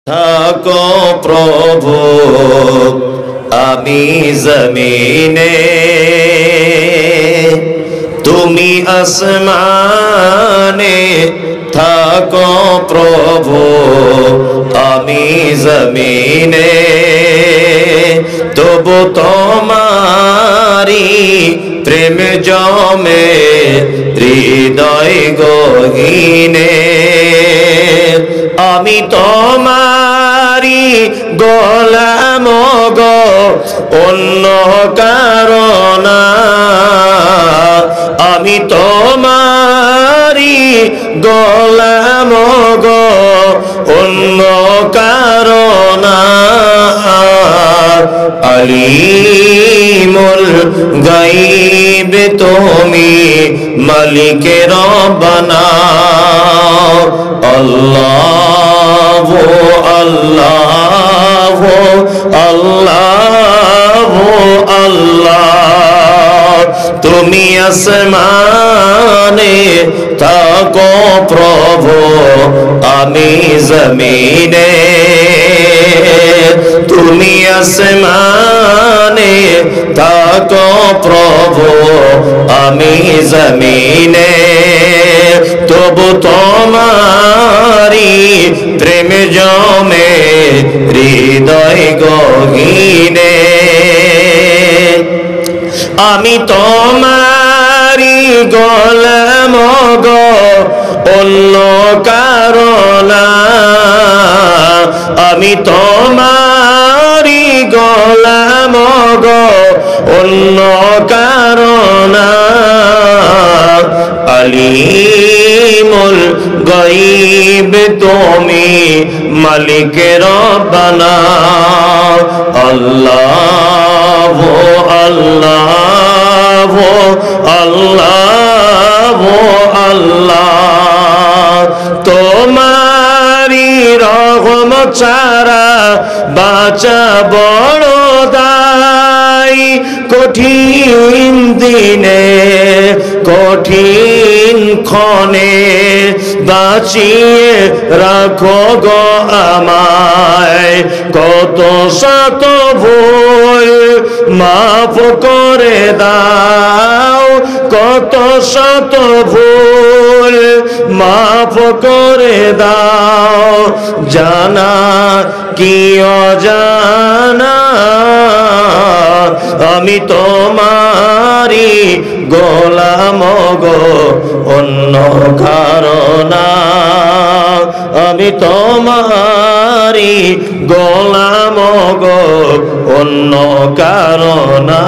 থাকো প্রভু আমি জমিনে, তুমি আসমানে থাকো প্রভু আমি জমিনে, তবু তোমারি প্রেম জমে হৃদয় গহীনে। আমি তোমারি গোলাম গো, অন্য কারণ না। আমি তোমারি গোলাম গো, অন্য কারণ না। আলিমুল গায়ব তুমি মালিকে রব্বানা। আল্লাহ আল্লাহ আল্লাহ আল্লাহ, তুমি আসমানে থাকো প্রভু আমি জমিনে, তুমি আসমানে থাকো প্রভু আমি জমিনে, তবু তোমারি প্রেম জমে হৃদয় গহীনে। আমি তোমারি গোলাম গো, অন্য কারণ না। আমি তোমারি গোলাম গো, অন্য কারণ না। আলিমুল গায়ব তুমি মালিকে রব্বানা। আল্লাহ আল্লাহ আল্লাহ আল্লাহ, তোমারি রহমত ছাড়া বাঁচা বড় দায়। কঠিন দিনে কঠিন ক্ষণে বাঁচিয়ে রাখো গো আমায়। কত শত ভুল মাফ করে দাও, কত শত ভুল মাফ করে দাও। জানা কি অজানা আমি তোমারি গোলাম গো, অন্য কারণ না। আমি তোমারি গোলাম গো, অন্য কারণ না।